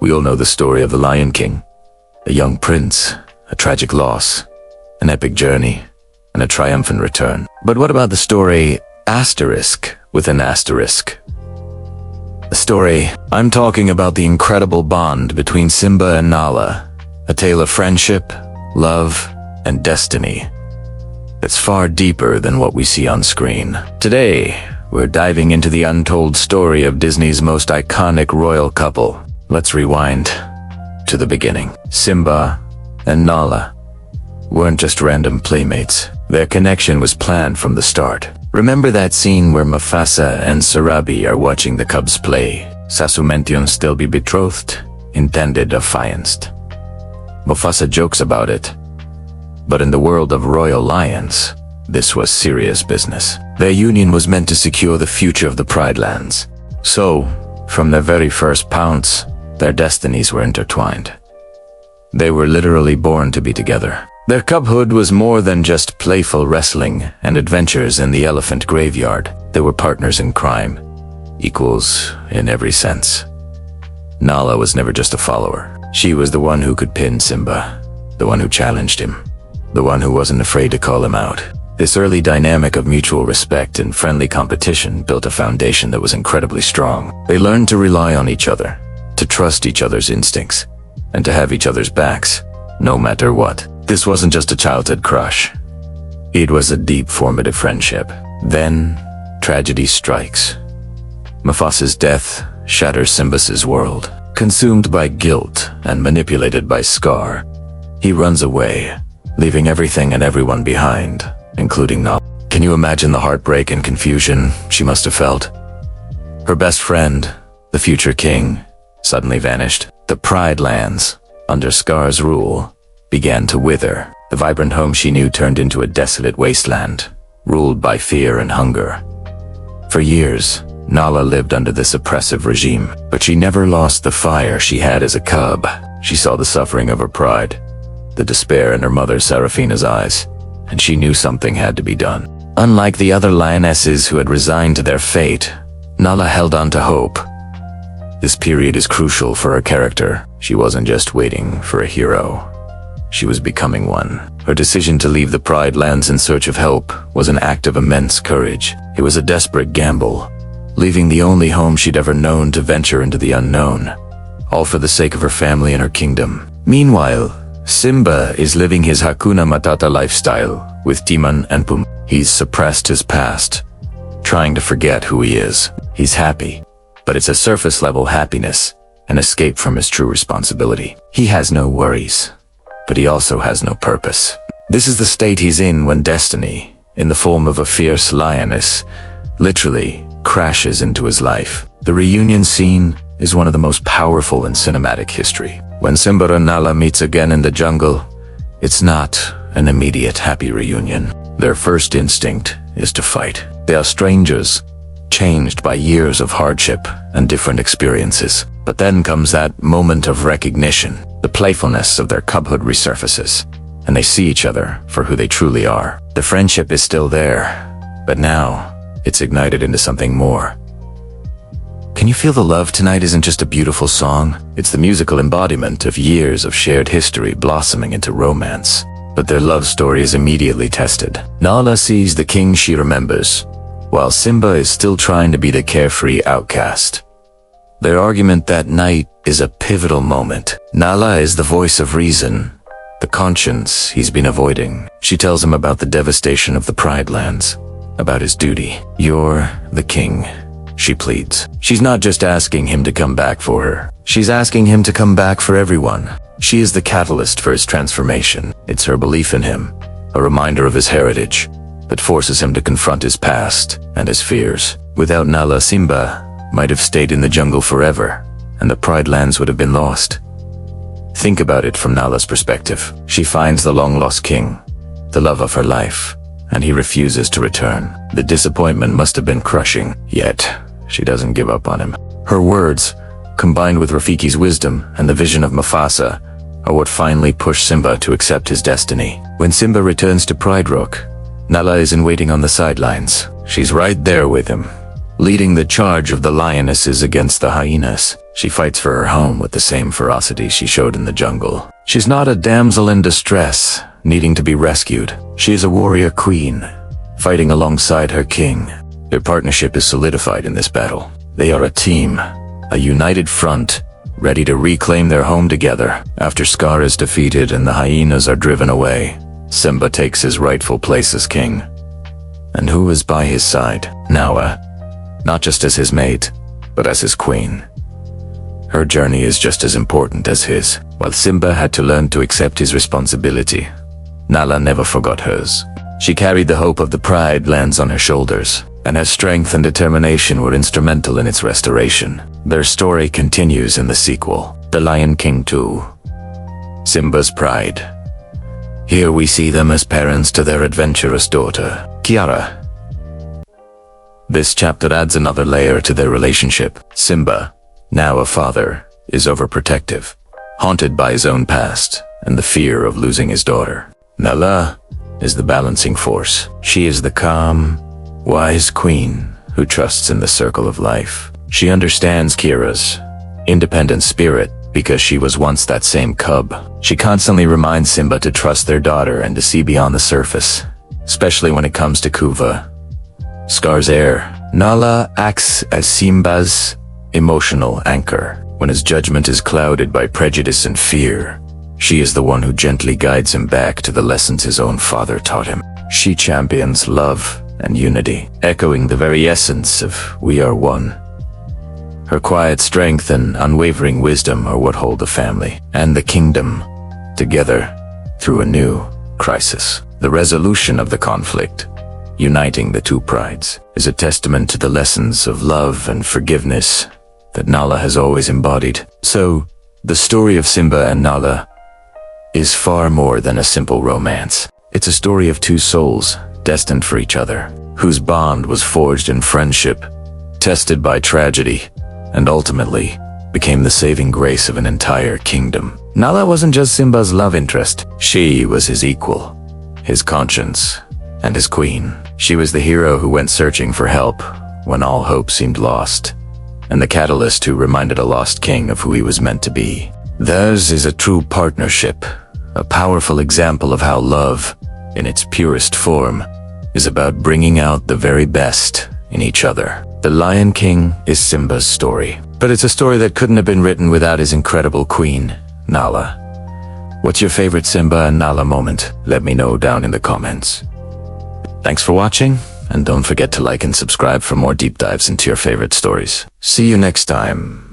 We all know the story of the Lion King. A young prince, a tragic loss, an epic journey, and a triumphant return. But what about the story asterisk with an asterisk? The story, I'm talking about the incredible bond between Simba and Nala, a tale of friendship, love, and destiny. It's far deeper than what we see on screen. Today, we're diving into the untold story of Disney's most iconic royal couple. Let's rewind to the beginning. Simba and Nala weren't just random playmates. Their connection was planned from the start. Remember that scene where Mufasa and Sarabi are watching the cubs play? Sasumention still be betrothed, intended affianced. Mufasa jokes about it. But in the world of royal lions, this was serious business. Their union was meant to secure the future of the Pride Lands. So, from their very first pounce, their destinies were intertwined. They were literally born to be together. Their cubhood was more than just playful wrestling and adventures in the elephant graveyard. They were partners in crime, equals in every sense. Nala was never just a follower. She was the one who could pin Simba, the one who challenged him, the one who wasn't afraid to call him out. This early dynamic of mutual respect and friendly competition built a foundation that was incredibly strong. They learned to rely on each other, to trust each other's instincts, and to have each other's backs, no matter what. This wasn't just a childhood crush. It was a deep, formative friendship. Then, tragedy strikes. Mufasa's death shatters Simba's world. Consumed by guilt and manipulated by Scar, he runs away, leaving everything and everyone behind, including Nala. Can you imagine the heartbreak and confusion she must have felt? Her best friend, the future king, suddenly vanished. The Pride Lands, under Scar's rule, began to wither. The vibrant home she knew turned into a desolate wasteland, ruled by fear and hunger. For years, Nala lived under this oppressive regime, but she never lost the fire she had as a cub. She saw the suffering of her pride, the despair in her mother Serafina's eyes, and she knew something had to be done. Unlike the other lionesses who had resigned to their fate, Nala held on to hope. This period is crucial for her character. She wasn't just waiting for a hero. She was becoming one. Her decision to leave the Pride Lands in search of help was an act of immense courage. It was a desperate gamble, leaving the only home she'd ever known to venture into the unknown, all for the sake of her family and her kingdom. Meanwhile, Simba is living his Hakuna Matata lifestyle with Timon and Pumbaa. He's suppressed his past, trying to forget who he is. He's happy, but it's a surface-level happiness, an escape from his true responsibility. He has no worries, but he also has no purpose. This is the state he's in when destiny, in the form of a fierce lioness, literally crashes into his life. The reunion scene is one of the most powerful in cinematic history. When Simba and Nala meets again in the jungle, it's not an immediate happy reunion. Their first instinct is to fight. They are strangers, changed by years of hardship and different experiences. But then comes that moment of recognition. The playfulness of their cubhood resurfaces, and they see each other for who they truly are. The friendship is still there, but now it's ignited into something more. Can you feel the love tonight isn't just a beautiful song? It's the musical embodiment of years of shared history blossoming into romance. But their love story is immediately tested. Nala sees the king she remembers, while Simba is still trying to be the carefree outcast. Their argument that night is a pivotal moment. Nala is the voice of reason, the conscience he's been avoiding. She tells him about the devastation of the Pride Lands, about his duty. You're the king, she pleads. She's not just asking him to come back for her. She's asking him to come back for everyone. She is the catalyst for his transformation. It's her belief in him, a reminder of his heritage, that forces him to confront his past and his fears. Without Nala, Simba might have stayed in the jungle forever, and the Pride Lands would have been lost. Think about it from Nala's perspective. She finds the long-lost king, the love of her life, and he refuses to return. The disappointment must have been crushing, yet she doesn't give up on him. Her words, combined with Rafiki's wisdom and the vision of Mufasa, are what finally push Simba to accept his destiny. When Simba returns to Pride Rock, Nala isn't waiting on the sidelines. She's right there with him, leading the charge of the lionesses against the hyenas. She fights for her home with the same ferocity she showed in the jungle. She's not a damsel in distress, needing to be rescued. She is a warrior queen, fighting alongside her king. Their partnership is solidified in this battle. They are a team, a united front, ready to reclaim their home together. After Scar is defeated and the hyenas are driven away, Simba takes his rightful place as king. And who is by his side? Nala, not just as his mate, but as his queen. Her journey is just as important as his. While Simba had to learn to accept his responsibility, Nala never forgot hers. She carried the hope of the pride lands on her shoulders, and her strength and determination were instrumental in its restoration. Their story continues in the sequel, The Lion King 2, Simba's Pride. Here we see them as parents to their adventurous daughter, Kiara. This chapter adds another layer to their relationship. Simba, now a father, is overprotective, haunted by his own past and the fear of losing his daughter. Nala is the balancing force. She is the calm, wise queen who trusts in the circle of life. She understands Kiara's independent spirit because she was once that same cub. She constantly reminds Simba to trust their daughter and to see beyond the surface, especially when it comes to Kuva, Scar's heir. Nala acts as Simba's emotional anchor. When his judgment is clouded by prejudice and fear, she is the one who gently guides him back to the lessons his own father taught him. She champions love and unity, echoing the very essence of "we are one." Her quiet strength and unwavering wisdom are what hold the family and the kingdom together through a new crisis. The resolution of the conflict, uniting the two prides, is a testament to the lessons of love and forgiveness that Nala has always embodied. So, the story of Simba and Nala is far more than a simple romance. It's a story of two souls destined for each other, whose bond was forged in friendship, tested by tragedy, and ultimately became the saving grace of an entire kingdom. Nala wasn't just Simba's love interest. She was his equal, his conscience, and his queen. She was the hero who went searching for help when all hope seemed lost, and the catalyst who reminded a lost king of who he was meant to be. Theirs is a true partnership, a powerful example of how love, in its purest form, is about bringing out the very best in each other. The Lion King is Simba's story, but it's a story that couldn't have been written without his incredible queen, Nala. What's your favorite Simba and Nala moment? Let me know down in the comments. Thanks for watching, and don't forget to like and subscribe for more deep dives into your favorite stories. See you next time.